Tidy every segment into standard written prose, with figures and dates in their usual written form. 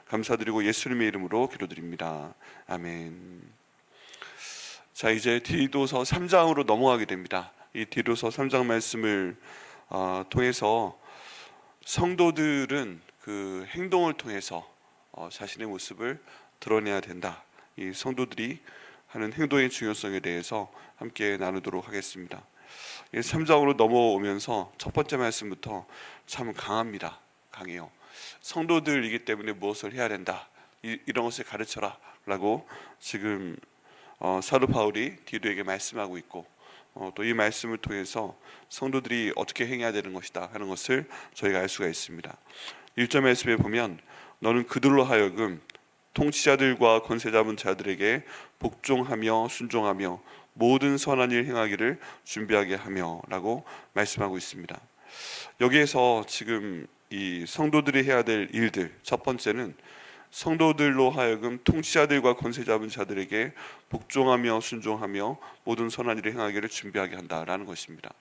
감사드리고 예수님의 이름으로 기도드립니다. 아멘. 자, 이제 디도서 3장으로 넘어가게 됩니다. 이 디도서 3장 말씀을 통해서 성도들은 그 행동을 통해서 자신의 모습을 드러내야 된다. 이 성도들이 하는 행동의 중요성에 대해서 함께 나누도록 하겠습니다. 3장으로 넘어오면서 첫 번째 말씀부터 참 강합니다. 강해요. 성도들이기 때문에 무엇을 해야 된다, 이런 것을 가르쳐라 라고 지금 사도 바울이 디도에게 말씀하고 있고, 또 이 말씀을 통해서 성도들이 어떻게 행해야 되는 것이다 하는 것을 저희가 알 수가 있습니다. 1절 말씀에 보면 너는 그들로 하여금 통치자들과 권세 잡은 자들에게 복종하며 순종하며 모든 선한 일 행하기를 준비하게 하며 라고 말씀하고 있습니다. 여기에서 지금 이 성도들이 해야 될 일들, 첫 번째는 성도들로 하여금 통치자들과 권세 잡은 자들에게 복종하며 순종하며 모든 선한 일을 행하기를 준비하게 한다라는 것입니다.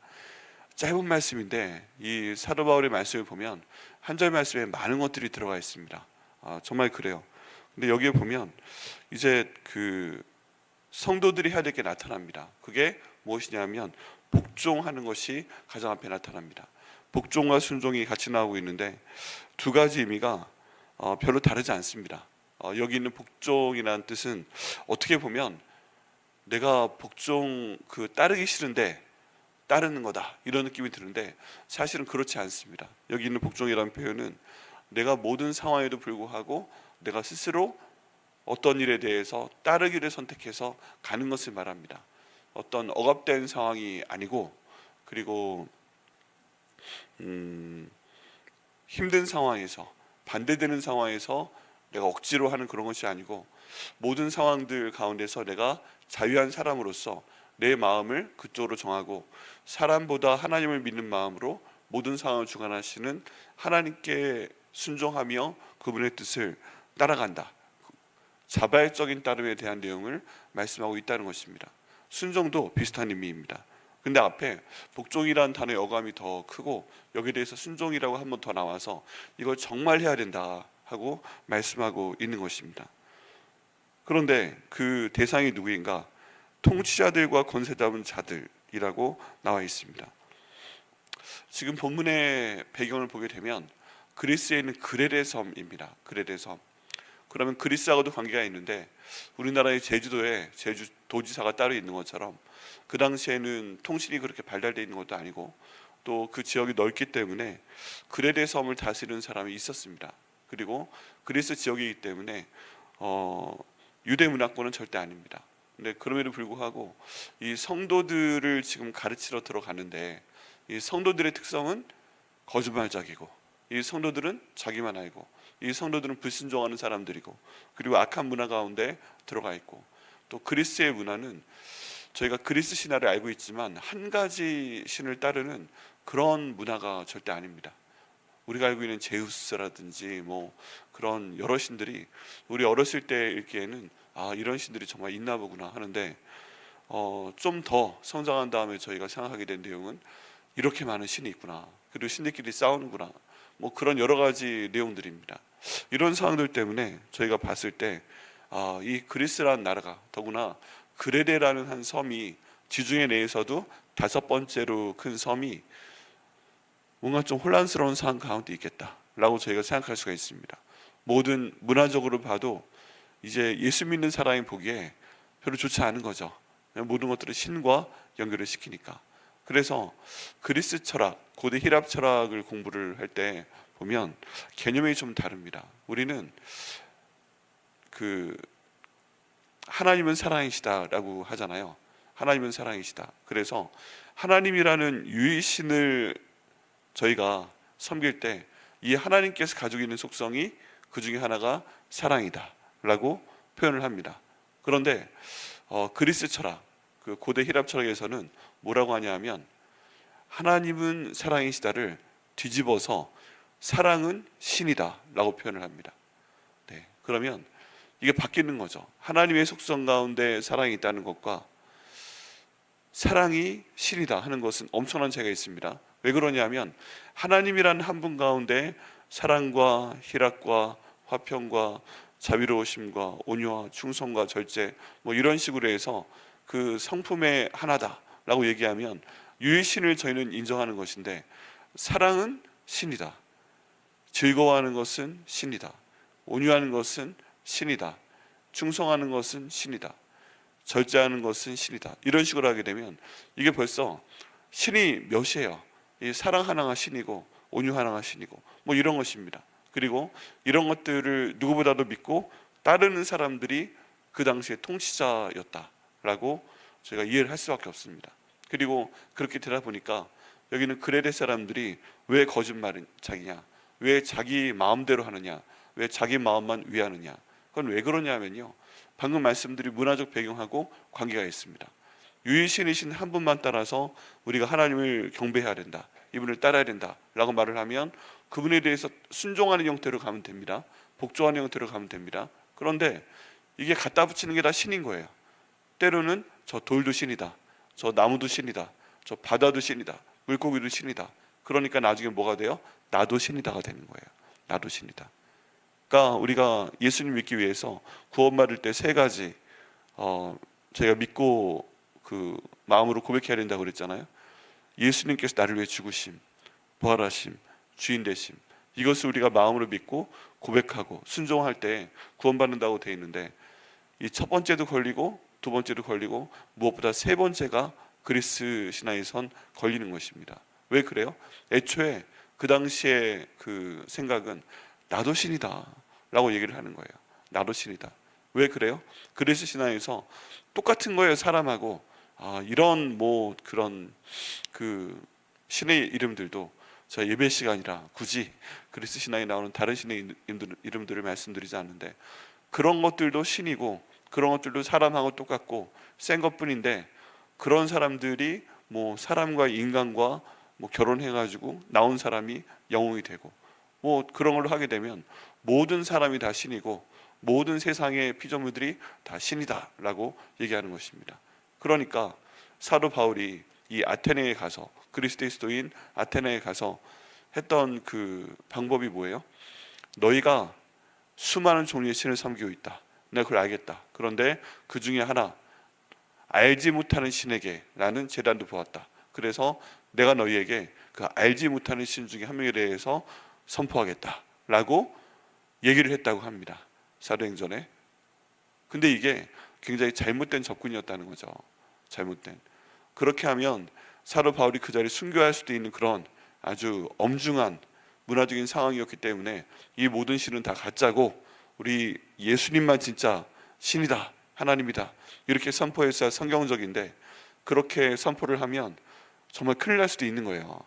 짧은 말씀인데 이 사도 바울의 말씀을 보면 한 절 말씀에 많은 것들이 들어가 있습니다. 정말 그래요. 근데 여기에 보면 이제 그 성도들이 해야 될 게 나타납니다. 그게 무엇이냐면 복종하는 것이 가장 앞에 나타납니다. 복종과 순종이 같이 나오고 있는데 두 가지 의미가 별로 다르지 않습니다. 여기 있는 복종이라는 뜻은 어떻게 보면 내가 복종 따르기 싫은데 따르는 거다, 이런 느낌이 드는데 사실은 그렇지 않습니다. 여기 있는 복종이라는 표현은 내가 모든 상황에도 불구하고 내가 스스로 어떤 일에 대해서 따르기를 선택해서 가는 것을 말합니다. 어떤 억압된 상황이 아니고, 그리고 힘든 상황에서, 반대되는 상황에서 내가 억지로 하는 그런 것이 아니고, 모든 상황들 가운데서 내가 자유한 사람으로서 내 마음을 그쪽으로 정하고 사람보다 하나님을 믿는 마음으로 모든 상황을 주관하시는 하나님께 순종하며 그분의 뜻을 따라간다. 자발적인 따름에 대한 내용을 말씀하고 있다는 것입니다. 순종도 비슷한 의미입니다. 근데 앞에 복종이라는 단어의 어감이 더 크고 여기에 대해서 순종이라고 한 번 더 나와서 이걸 정말 해야 된다 하고 말씀하고 있는 것입니다. 그런데 그 대상이 누구인가? 통치자들과 권세 잡은 자들이라고 나와 있습니다. 지금 본문의 배경을 보게 되면 그리스에 있는 그레데 섬입니다. 그레데 섬. 그러면 그리스하고도 관계가 있는데 우리나라의 제주도에 제주도지사가 따로 있는 것처럼 그 당시에는 통신이 그렇게 발달되어 있는 것도 아니고 또 그 지역이 넓기 때문에 그레데 섬을 다스리는 사람이 있었습니다. 그리고 그리스 지역이기 때문에 유대 문화권은 절대 아닙니다. 근데 그럼에도 불구하고 이 성도들을 지금 가르치러 들어가는데 이 성도들의 특성은 거짓말적이고, 이 성도들은 자기만 알고, 이 성도들은 불순종하는 사람들이고, 그리고 악한 문화 가운데 들어가 있고, 또 그리스의 문화는 저희가 그리스 신화를 알고 있지만 한 가지 신을 따르는 그런 문화가 절대 아닙니다. 우리가 알고 있는 제우스라든지 뭐 그런 여러 신들이 우리 어렸을 때 읽기에는 이런 신들이 정말 있나 보구나 하는데, 좀 더 성장한 다음에 저희가 생각하게 된 내용은 이렇게 많은 신이 있구나, 그리고 신들끼리 싸우는구나, 뭐 그런 여러 가지 내용들입니다. 이런 상황들 때문에 저희가 봤을 때 이 그리스라는 나라가, 더구나 그레데라는 한 섬이 지중해 내에서도 5번째로 큰 섬이 뭔가 좀 혼란스러운 상황 가운데 있겠다라고 저희가 생각할 수가 있습니다. 모든 문화적으로 봐도 이제 예수 믿는 사람이 보기에 별로 좋지 않은 거죠. 모든 것들을 신과 연결을 시키니까. 그래서 그리스 철학, 고대 히랍 철학을 공부를 할 때 보면 개념이 좀 다릅니다. 우리는 하나님은 사랑이시다라고 하잖아요. 하나님은 사랑이시다. 그래서 하나님이라는 유일신을 저희가 섬길 때 이 하나님께서 가지고 있는 속성이 그 중에 하나가 사랑이다 라고 표현을 합니다. 그런데 그리스 철학, 그 고대 히랍 철학에서는 뭐라고 하냐면 하나님은 사랑이시다를 뒤집어서 사랑은 신이다 라고 표현을 합니다. 네, 그러면 이게 바뀌는 거죠. 하나님의 속성 가운데 사랑이 있다는 것과 사랑이 신이다 하는 것은 엄청난 차이가 있습니다. 왜 그러냐면 하나님이란 한 분 가운데 사랑과 희락과 화평과 자비로우심과 온유와 충성과 절제 뭐 이런 식으로 해서 그 성품의 하나다라고 얘기하면 유일신을 저희는 인정하는 것인데, 사랑은 신이다, 즐거워하는 것은 신이다, 온유하는 것은 신이다, 충성하는 것은 신이다, 절제하는 것은 신이다, 이런 식으로 하게 되면 이게 벌써 신이 몇이에요. 이 사랑 하나가 신이고 온유 하나가 신이고 뭐 이런 것입니다. 그리고 이런 것들을 누구보다도 믿고 따르는 사람들이 그 당시에 통치자였다라고 저희가 이해를 할 수밖에 없습니다. 그리고 그렇게 되다 보니까 여기는 그레데 사람들이 왜 거짓말을 자기냐, 왜 자기 마음대로 하느냐, 왜 자기 마음만 위하느냐, 그건 왜 그러냐면요, 방금 말씀드린 문화적 배경하고 관계가 있습니다. 유일신이신 한 분만 따라서 우리가 하나님을 경배해야 된다, 이분을 따라야 된다 라고 말을 하면 그분에 대해서 순종하는 형태로 가면 됩니다. 복종하는 형태로 가면 됩니다. 그런데 이게 갖다 붙이는 게 다 신인 거예요. 때로는 저 돌도 신이다, 저 나무도 신이다, 저 바다도 신이다, 물고기도 신이다. 그러니까 나중에 뭐가 돼요? 나도 신이다가 되는 거예요. 나도 신이다. 그러니까 우리가 예수님 믿기 위해서 구원받을 때 세 가지 저희가 믿고 그 마음으로 고백해야 된다고 그랬잖아요. 예수님께서 나를 위해 죽으심, 부활하심, 주인 되심, 이것을 우리가 마음으로 믿고 고백하고 순종할 때 구원받는다고 되어 있는데, 이 첫 번째도 걸리고 두 번째도 걸리고 무엇보다 세 번째가 그리스 신화에선 걸리는 것입니다. 왜 그래요? 애초에 그 당시에 그 생각은 나도 신이다 라고 얘기를 하는 거예요. 나도 신이다. 왜 그래요? 그리스 신화에서 똑같은 거예요. 사람하고 이런 뭐 그런 그 신의 이름들도 저 예배 시간이라 굳이 그리스 신화에 나오는 다른 신의 이름들을 말씀드리지 않는데, 그런 것들도 신이고 그런 것들도 사람하고 똑같고 센 것뿐인데, 그런 사람들이 뭐 사람과 인간과 뭐 결혼해가지고 나온 사람이 영웅이 되고 뭐 그런 걸로 하게 되면 모든 사람이 다 신이고 모든 세상의 피조물들이 다 신이다라고 얘기하는 것입니다. 그러니까 사도 바울이 이 아테네에 가서, 그리스도인 아테네에 가서 했던 그 방법이 뭐예요? 너희가 수많은 종류의 신을 섬기고 있다, 내가 그걸 알겠다. 그런데 그 중에 하나, 알지 못하는 신에게 라는 제단도 보았다. 그래서 내가 너희에게 그 알지 못하는 신 중에 한 명에 대해서 선포하겠다 라고 얘기를 했다고 합니다, 사도행전에. 근데 이게 굉장히 잘못된 접근이었다는 거죠. 잘못된. 그렇게 하면 사도 바울이 그 자리에 순교할 수도 있는 그런 아주 엄중한 문화적인 상황이었기 때문에 이 모든 신은 다 가짜고 우리 예수님만 진짜 신이다, 하나님이다, 이렇게 선포했어야 성경적인데, 그렇게 선포를 하면 정말 큰일 날 수도 있는 거예요.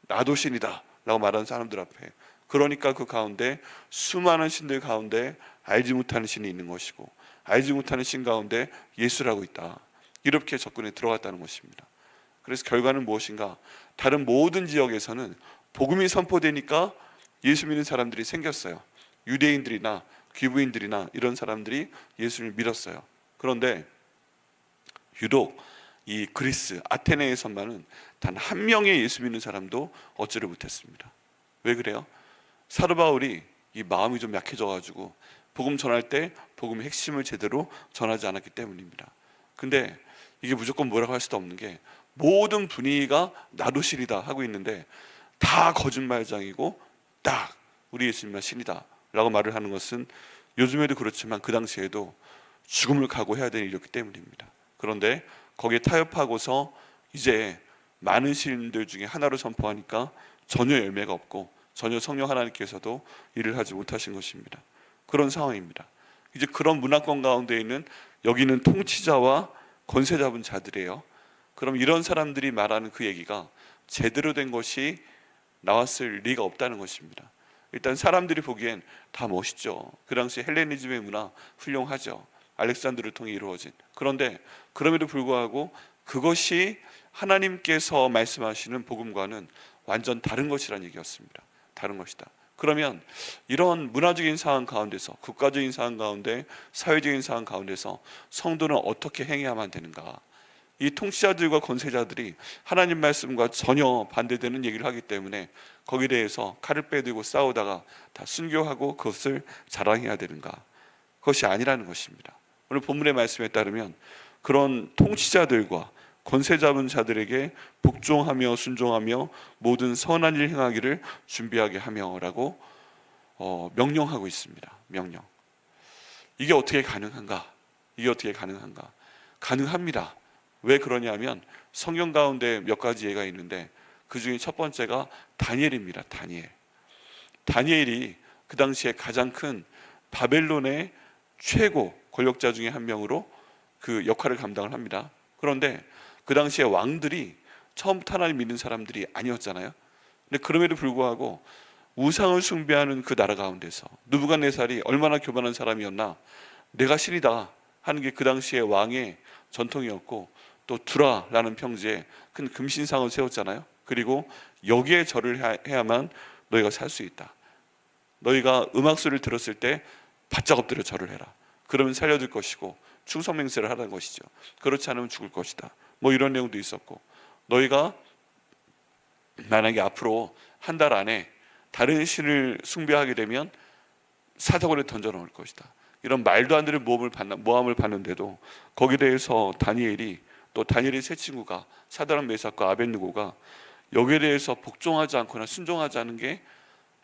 나도 신이다 라고 말하는 사람들 앞에. 그러니까 그 가운데 수많은 신들 가운데 알지 못하는 신이 있는 것이고, 알지 못하는 신 가운데 예수라고 있다, 이렇게 접근에 들어갔다는 것입니다. 그래서 결과는 무엇인가? 다른 모든 지역에서는 복음이 선포되니까 예수 믿는 사람들이 생겼어요. 유대인들이나 귀부인들이나 이런 사람들이 예수를 믿었어요. 그런데 유독 이 그리스 아테네에서만은 단 한 명의 예수 믿는 사람도 얻지를 못했습니다. 왜 그래요? 사도 바울이 이 마음이 좀 약해져가지고 복음 전할 때 복음의 핵심을 제대로 전하지 않았기 때문입니다. 근데 이게 무조건 뭐라고 할 수도 없는 게, 모든 분위기가 나도 신이다 하고 있는데 다 거짓말장이고 딱 우리 예수님만 신이다 라고 말을 하는 것은 요즘에도 그렇지만 그 당시에도 죽음을 각오해야 되는 일이었기 때문입니다. 그런데 거기에 타협하고서 이제 많은 신들 중에 하나로 선포하니까 전혀 열매가 없고 전혀 성령 하나님께서도 일을 하지 못하신 것입니다. 그런 상황입니다. 이제 그런 문화권 가운데 있는 여기는 통치자와 권세 잡은 자들이에요. 그럼 이런 사람들이 말하는 그 얘기가 제대로 된 것이 나왔을 리가 없다는 것입니다. 일단 사람들이 보기엔 다 멋있죠. 그 당시 헬레니즘의 문화 훌륭하죠. 알렉산드를 통해 이루어진. 그런데 그럼에도 불구하고 그것이 하나님께서 말씀하시는 복음과는 완전 다른 것이라는 얘기였습니다. 다른 것이다. 그러면 이런 문화적인 상황 가운데서, 국가적인 상황 가운데, 사회적인 상황 가운데서 성도는 어떻게 행해야만 되는가? 이 통치자들과 권세자들이 하나님 말씀과 전혀 반대되는 얘기를 하기 때문에 거기에 대해서 칼을 빼들고 싸우다가 다 순교하고 그것을 자랑해야 되는가? 그것이 아니라는 것입니다. 오늘 본문의 말씀에 따르면 그런 통치자들과 권세 잡은 자들에게 복종하며 순종하며 모든 선한 일 행하기를 준비하게 하며라고 명령하고 있습니다. 명령. 이게 어떻게 가능한가? 이게 어떻게 가능한가? 가능합니다. 왜 그러냐면 성경 가운데 몇 가지 예가 있는데 그 중에 첫 번째가 다니엘입니다. 다니엘이 그 당시에 가장 큰 바벨론의 최고 권력자 중에 한 명으로 그 역할을 감당을 합니다. 그런데 그 당시에 왕들이 처음부터 하나님 믿는 사람들이 아니었잖아요. 근데 그럼에도 불구하고 우상을 숭배하는 그 나라 가운데서 느부갓네살이 얼마나 교만한 사람이었나, 내가 신이다 하는 게 그 당시에 왕의 전통이었고, 또 두라라는 평지에 큰 금신상을 세웠잖아요. 그리고 여기에 절을 해야만 너희가 살 수 있다. 너희가 음악 소리를 들었을 때 바짝 엎드려 절을 해라. 그러면 살려줄 것이고 충성맹세를 하라는 것이죠. 그렇지 않으면 죽을 것이다. 뭐 이런 내용도 있었고, 너희가 만약에 앞으로 한 달 안에 다른 신을 숭배하게 되면 사자굴에 던져 넣을 것이다. 이런 말도 안 되는 모함을 받는데도 거기에 대해서 다니엘이, 또 다니엘의 세 친구가 사드락 메삭과 아벳느고가 여기에 대해서 복종하지 않거나 순종하지 않은 게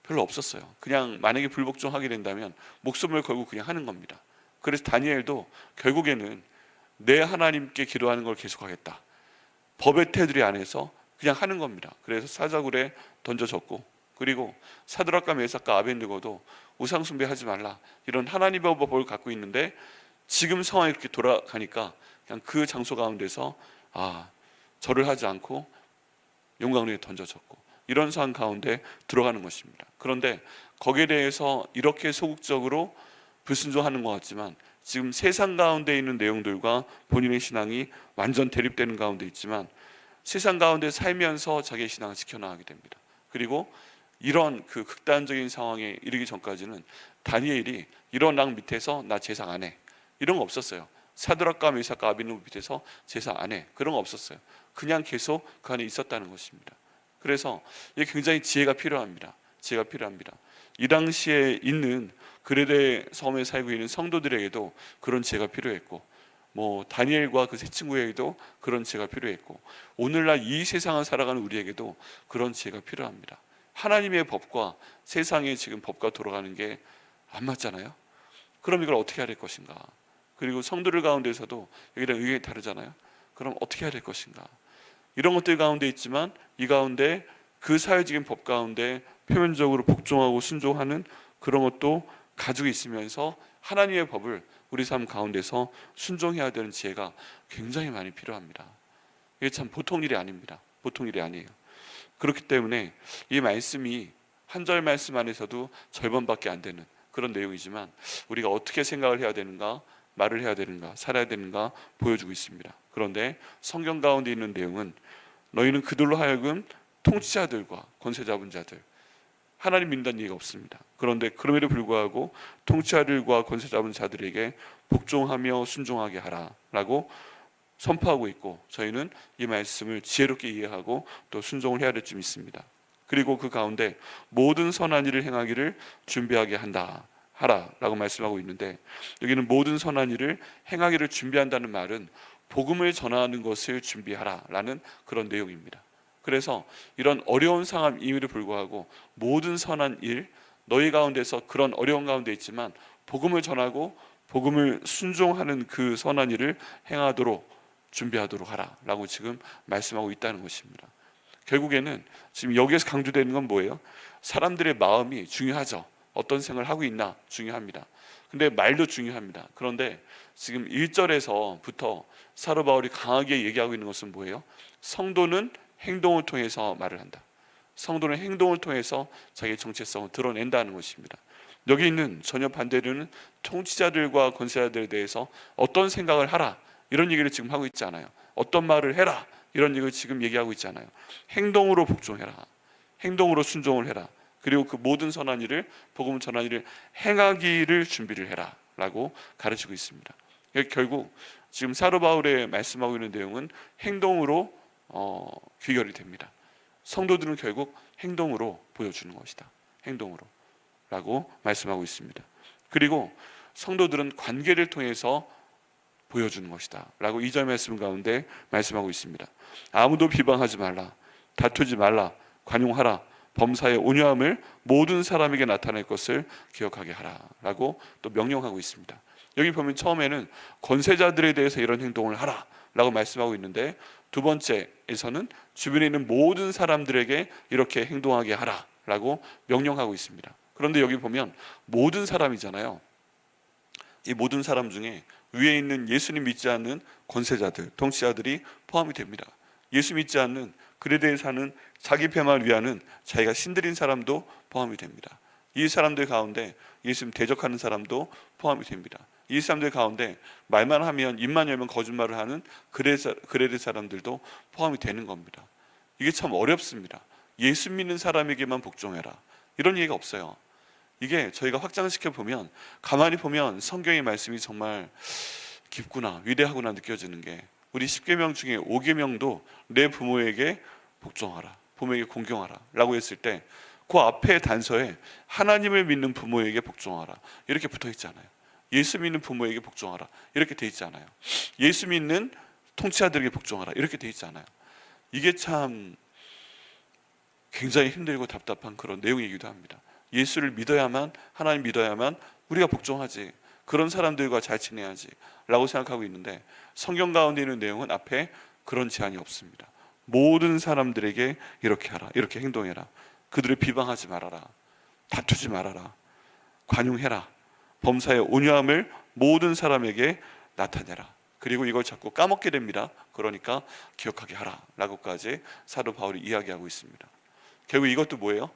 별로 없었어요. 그냥 만약에 불복종하게 된다면 목숨을 걸고 그냥 하는 겁니다. 그래서 다니엘도 결국에는 내 하나님께 기도하는 걸 계속하겠다, 법의 테두리 안에서 그냥 하는 겁니다. 그래서 사자굴에 던져졌고, 그리고 사드락과 메삭과 아벳느고도 우상 숭배하지 말라, 이런 하나님의 법을 갖고 있는데 지금 상황이 그렇게 돌아가니까 그냥 그 장소 가운데서 절을 하지 않고 용광로에 던져졌고, 이런 상황 가운데 들어가는 것입니다. 그런데 거기에 대해서 이렇게 소극적으로 불순종하는 것 같지만 지금 세상 가운데 있는 내용들과 본인의 신앙이 완전 대립되는 가운데 있지만 세상 가운데 살면서 자기의 신앙을 지켜나가게 됩니다. 그리고 이런 그 극단적인 상황에 이르기 전까지는 다니엘이 이런 랑 밑에서 나 제사 안 해, 이런 거 없었어요. 사드락과 메삭과 아벳느고 밑에서 제사 안 해, 그런 거 없었어요. 그냥 계속 그 안에 있었다는 것입니다. 그래서 이게 굉장히 지혜가 필요합니다. 지혜가 필요합니다. 이 당시에 있는 그레데 섬에 살고 있는 성도들에게도 그런 지혜가 필요했고, 뭐 다니엘과 그 세 친구에게도 그런 지혜가 필요했고, 오늘날 이 세상을 살아가는 우리에게도 그런 지혜가 필요합니다. 하나님의 법과 세상의 지금 법과 돌아가는 게 안 맞잖아요. 그럼 이걸 어떻게 해야 될 것인가? 그리고 성도들 가운데서도 여기랑 의견이 다르잖아요. 그럼 어떻게 해야 될 것인가? 이런 것들 가운데 있지만 이 가운데 그 사회적인 법 가운데 표면적으로 복종하고 순종하는 그런 것도 가지고 있으면서 하나님의 법을 우리 삶 가운데서 순종해야 되는 지혜가 굉장히 많이 필요합니다. 이게 참 보통 일이 아닙니다. 보통 일이 아니에요. 그렇기 때문에 이 말씀이 한 절 말씀 안에서도 절반밖에 안 되는 그런 내용이지만 우리가 어떻게 생각을 해야 되는가, 말을 해야 되는가, 살아야 되는가 보여주고 있습니다. 그런데 성경 가운데 있는 내용은 너희는 그들로 하여금 통치자들과 권세 잡은 자들, 하나님 믿는다는 얘기가 없습니다. 그런데 그럼에도 불구하고 통치자들과 권세 잡은 자들에게 복종하며 순종하게 하라라고 선포하고 있고, 저희는 이 말씀을 지혜롭게 이해하고 또 순종을 해야 될 줄 믿습니다. 그리고 그 가운데 모든 선한 일을 행하기를 준비하게 하라라고 말씀하고 있는데, 여기는 모든 선한 일을 행하기를 준비한다는 말은 복음을 전하는 것을 준비하라라는 그런 내용입니다. 그래서 이런 어려운 상황임에도 불구하고 모든 선한 일, 너희 가운데서 그런 어려운 가운데 있지만 복음을 전하고 복음을 순종하는 그 선한 일을 행하도록 준비하도록 하라라고 지금 말씀하고 있다는 것입니다. 결국에는 지금 여기에서 강조되는 건 뭐예요? 사람들의 마음이 중요하죠. 어떤 생각을 하고 있나 중요합니다. 근데 말도 중요합니다. 그런데 지금 1절에서부터 사도 바울이 강하게 얘기하고 있는 것은 뭐예요? 성도는 행동을 통해서 말을 한다. 성도는 행동을 통해서 자기의 정체성을 드러낸다는 것입니다. 여기 있는 전혀 반대로는 통치자들과 권세자들에 대해서 어떤 생각을 하라, 이런 얘기를 지금 하고 있지 않아요. 어떤 말을 해라, 이런 얘기를 지금 얘기하고 있지 않아요. 행동으로 복종해라, 행동으로 순종을 해라, 그리고 그 모든 선한 일을, 복음 전한 일을 행하기를 준비를 해라 라고 가르치고 있습니다. 결국 지금 사도 바울의 말씀하고 있는 내용은 행동으로 귀결이 됩니다. 성도들은 결국 행동으로 보여주는 것이다. 행동으로 라고 말씀하고 있습니다. 그리고 성도들은 관계를 통해서 보여주는 것이다 라고 2절 말씀 가운데 말씀하고 있습니다. 아무도 비방하지 말라, 다투지 말라, 관용하라, 범사의 온유함을 모든 사람에게 나타낼 것을 기억하게 하라 라고 또 명령하고 있습니다. 여기 보면 처음에는 권세자들에 대해서 이런 행동을 하라 라고 말씀하고 있는데, 두 번째에서는 주변에 있는 모든 사람들에게 이렇게 행동하게 하라 라고 명령하고 있습니다. 그런데 여기 보면 모든 사람이잖아요. 이 모든 사람 중에 위에 있는 예수님 믿지 않는 권세자들, 통치자들이 포함이 됩니다. 예수 믿지 않는, 그에 대해서 하는 자기 배만 위하는 자기가 신들인 사람도 포함이 됩니다. 이 사람들 가운데 예수님 대적하는 사람도 포함이 됩니다. 이 사람들 가운데 말만 하면, 입만 열면 거짓말을 하는 그레데 사람들도 포함이 되는 겁니다. 이게 참 어렵습니다. 예수 믿는 사람에게만 복종해라, 이런 얘기가 없어요. 이게 저희가 확장시켜 보면, 가만히 보면 성경의 말씀이 정말 깊구나, 위대하구나 느껴지는 게, 우리 10계명 중에 5계명도 내 부모에게 복종하라, 부모에게 공경하라 라고 했을 때 그 앞에 단서에 하나님을 믿는 부모에게 복종하라 이렇게 붙어 있잖아요. 예수 믿는 부모에게 복종하라 이렇게 돼 있잖아요. 예수 믿는 통치자들에게 복종하라 이렇게 돼 있잖아요. 이게 참 굉장히 힘들고 답답한 그런 내용이기도 합니다. 예수를 믿어야만, 하나님 믿어야만 우리가 복종하지, 그런 사람들과 잘 지내야지 라고 생각하고 있는데, 성경 가운데 있는 내용은 앞에 그런 제한이 없습니다. 모든 사람들에게 이렇게 하라, 이렇게 행동해라, 그들을 비방하지 말아라, 다투지 말아라, 관용해라, 범사의 온유함을 모든 사람에게 나타내라. 그리고 이걸 자꾸 까먹게 됩니다. 그러니까 기억하게 하라 라고까지 사도 바울이 이야기하고 있습니다. 결국 이것도 뭐예요?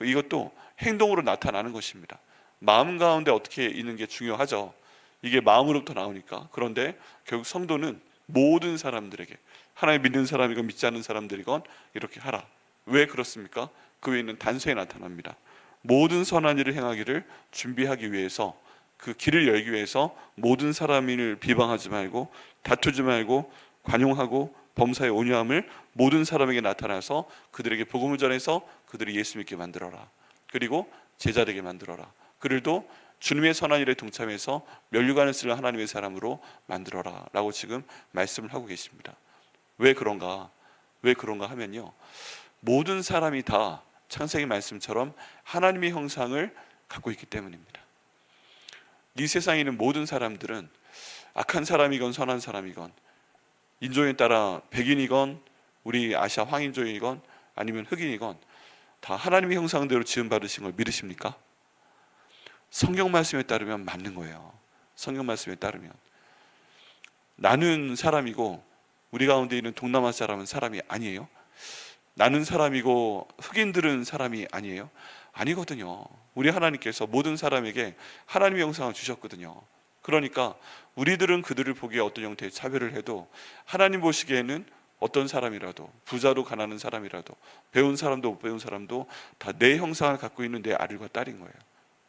이것도 행동으로 나타나는 것입니다. 마음 가운데 어떻게 있는 게 중요하죠. 이게 마음으로부터 나오니까. 그런데 결국 성도는 모든 사람들에게, 하나님 믿는 사람이건 믿지 않는 사람들이건 이렇게 하라. 왜 그렇습니까? 그 외에는 단서에 나타납니다. 모든 선한 일을 행하기를 준비하기 위해서, 그 길을 열기 위해서 모든 사람을 비방하지 말고, 다투지 말고, 관용하고, 범사의 온유함을 모든 사람에게 나타나서 그들에게 복음을 전해서 그들이 예수 믿게 만들어라. 그리고 제자되게 만들어라. 그들도 주님의 선한 일에 동참해서 면류관을 쓰는 하나님의 사람으로 만들어라 라고 지금 말씀을 하고 계십니다. 왜 그런가? 왜 그런가 하면요, 모든 사람이 다 창세기 말씀처럼 하나님의 형상을 갖고 있기 때문입니다. 이 세상에 있는 모든 사람들은 악한 사람이건 선한 사람이건, 인종에 따라 백인이건 우리 아시아 황인종이건 아니면 흑인이건 다 하나님의 형상대로 지음받으신 걸 믿으십니까? 성경 말씀에 따르면 맞는 거예요. 성경 말씀에 따르면 나는 사람이고 우리 가운데 있는 동남아 사람은 사람이 아니에요? 나는 사람이고 흑인들은 사람이 아니에요? 아니거든요. 우리 하나님께서 모든 사람에게 하나님의 형상을 주셨거든요. 그러니까 우리들은 그들을 보기에 어떤 형태의 차별을 해도 하나님 보시기에는 어떤 사람이라도, 부자로 가난한 사람이라도, 배운 사람도 못 배운 사람도 다 내 형상을 갖고 있는 내 아들과 딸인 거예요.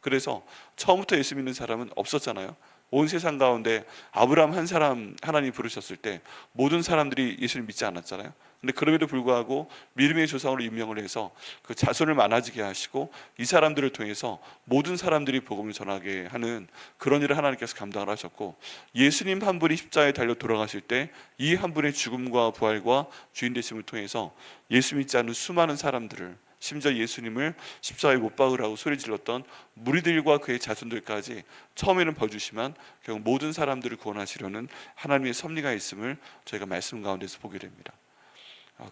그래서 처음부터 예수 믿는 사람은 없었잖아요. 온 세상 가운데 아브라함 한 사람 하나님이 부르셨을 때 모든 사람들이 예수를 믿지 않았잖아요. 근데 그럼에도 불구하고 믿음의 조상으로 임명을 해서 그 자손을 많아지게 하시고 이 사람들을 통해서 모든 사람들이 복음을 전하게 하는 그런 일을 하나님께서 감당을 하셨고, 예수님 한 분이 십자가에 달려 돌아가실 때 이 한 분의 죽음과 부활과 주인 되심을 통해서 예수 믿지 않는 수많은 사람들을, 심지어 예수님을 십자가에 못 박으라고 소리 질렀던 무리들과 그의 자손들까지 처음에는 벌주시만 결국 모든 사람들을 구원하시려는 하나님의 섭리가 있음을 저희가 말씀 가운데서 보게 됩니다.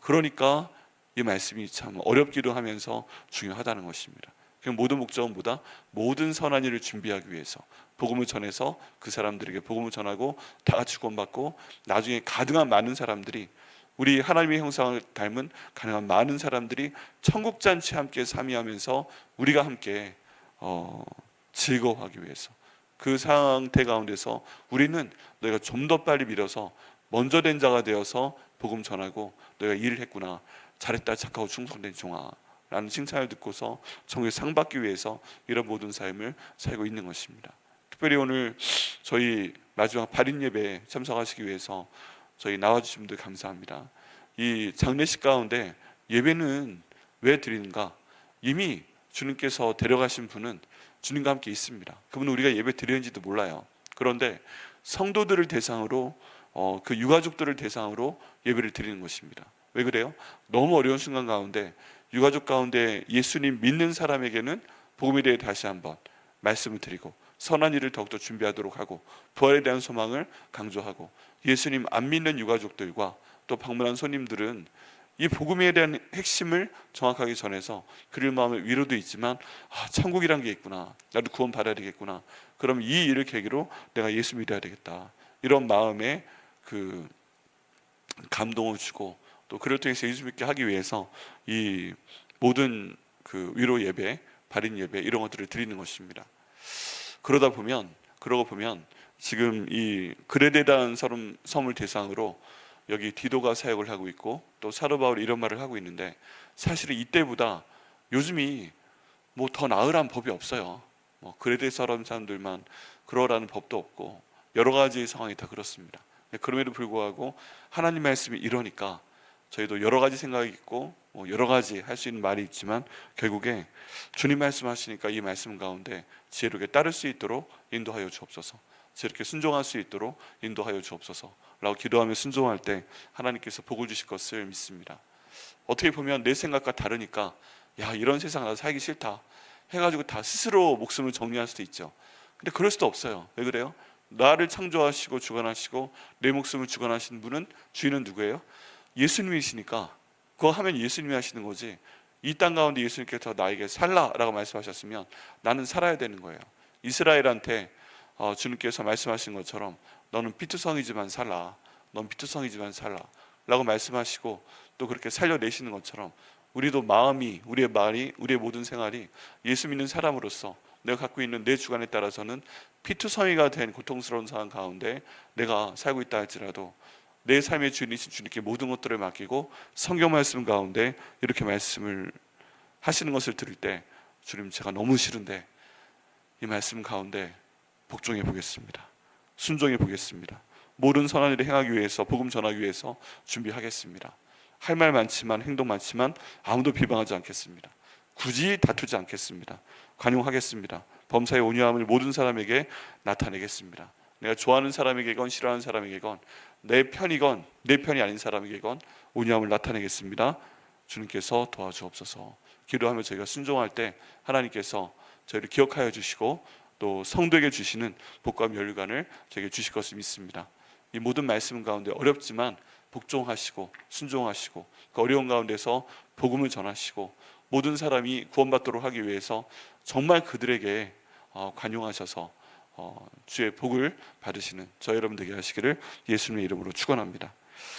그러니까 이 말씀이 참 어렵기도 하면서 중요하다는 것입니다. 모든 목적은 뭐다? 모든 선한 일을 준비하기 위해서 복음을 전해서 그 사람들에게 복음을 전하고 다 같이 구원받고 나중에 가능한 많은 사람들이, 우리 하나님의 형상을 닮은 가능한 많은 사람들이 천국잔치에 함께 참여하면서 우리가 함께 즐거워하기 위해서, 그 상태 가운데서 우리는 너희가 좀 더 빨리 믿어서 먼저 된 자가 되어서 복음 전하고 너희가 일을 했구나, 잘했다, 착하고 충성된 종아 라는 칭찬을 듣고서 천국에 상 받기 위해서 이런 모든 삶을 살고 있는 것입니다. 특별히 오늘 저희 마지막 발인 예배에 참석하시기 위해서 저희 나와주신 분들 감사합니다. 이 장례식 가운데 예배는 왜 드리는가? 이미 주님께서 데려가신 분은 주님과 함께 있습니다. 그분은 우리가 예배 드리는지도 몰라요. 그런데 성도들을 대상으로 그 유가족들을 대상으로 예배를 드리는 것입니다. 왜 그래요? 너무 어려운 순간 가운데 유가족 가운데 예수님 믿는 사람에게는 복음에 대해 다시 한번 말씀을 드리고 선한 일을 더욱더 준비하도록 하고 부활에 대한 소망을 강조하고, 예수님 안 믿는 유가족들과 또 방문한 손님들은 이 복음에 대한 핵심을 정확하게 전해서 그들 마음에 위로도 있지만 천국이란 게 있구나, 나도 구원 받아야 되겠구나, 그럼 이 일을 계기로 내가 예수 믿어야 되겠다, 이런 마음에 그 감동을 주고 또 그를 통해서 예수 믿게 하기 위해서 이 모든 그 위로 예배, 발인 예배 이런 것들을 드리는 것입니다. 그러고 보면 지금 이 그레데라는 섬을 대상으로 여기 디도가 사역을 하고 있고 또 사도 바울이 이런 말을 하고 있는데, 사실은 이때보다 요즘이 뭐 더 나으란 법이 없어요. 뭐 그레데 사람들만 그러라는 법도 없고 여러 가지 상황이 다 그렇습니다. 그럼에도 불구하고 하나님 말씀이 이러니까 저희도 여러 가지 생각이 있고 여러 가지 할 수 있는 말이 있지만 결국에 주님 말씀하시니까 이 말씀 가운데 지혜롭게 따를 수 있도록 인도하여 주옵소서, 지혜롭게 순종할 수 있도록 인도하여 주옵소서 라고 기도하며 순종할 때 하나님께서 복을 주실 것을 믿습니다. 어떻게 보면 내 생각과 다르니까 야, 이런 세상 나도 살기 싫다 해가지고 다 스스로 목숨을 정리할 수도 있죠. 근데 그럴 수도 없어요. 왜 그래요? 나를 창조하시고 주관하시고 내 목숨을 주관하시는 분은, 주인은 누구예요? 예수님이시니까 그거 하면 예수님이 하시는 거지, 이 땅 가운데 예수님께서 나에게 살라라고 말씀하셨으면 나는 살아야 되는 거예요. 이스라엘한테 주님께서 말씀하신 것처럼 너는 피투성이지만 살라, 넌 피투성이지만 살라 라고 말씀하시고 또 그렇게 살려내시는 것처럼 우리도 마음이, 우리의 말이, 우리의 모든 생활이 예수 믿는 사람으로서 내가 갖고 있는 내 주관에 따라서는 피투성이가 된 고통스러운 상황 가운데 내가 살고 있다 할지라도 내 삶의 주인이신 주님께 모든 것들을 맡기고 성경 말씀 가운데 이렇게 말씀을 하시는 것을 들을 때, 주님 제가 너무 싫은데 이 말씀 가운데 복종해 보겠습니다, 순종해 보겠습니다, 모든 선한 일을 행하기 위해서, 복음 전하기 위해서 준비하겠습니다. 할 말 많지만 행동 많지만 아무도 비방하지 않겠습니다. 굳이 다투지 않겠습니다. 관용하겠습니다. 범사의 온유함을 모든 사람에게 나타내겠습니다. 내가 좋아하는 사람에게건 싫어하는 사람에게건 내 편이건 내 편이 아닌 사람에게건 온유함을 나타내겠습니다. 주님께서 도와주옵소서. 기도하며 저희가 순종할 때 하나님께서 저희를 기억하여 주시고 또 성도에게 주시는 복과 멸류관을 저에게 주실 것을 믿습니다. 이 모든 말씀 가운데 어렵지만 복종하시고 순종하시고 그 어려운 가운데서 복음을 전하시고 모든 사람이 구원받도록 하기 위해서 정말 그들에게 관용하셔서 주의 복을 받으시는 저 여러분 되게 하시기를 예수님의 이름으로 축원합니다.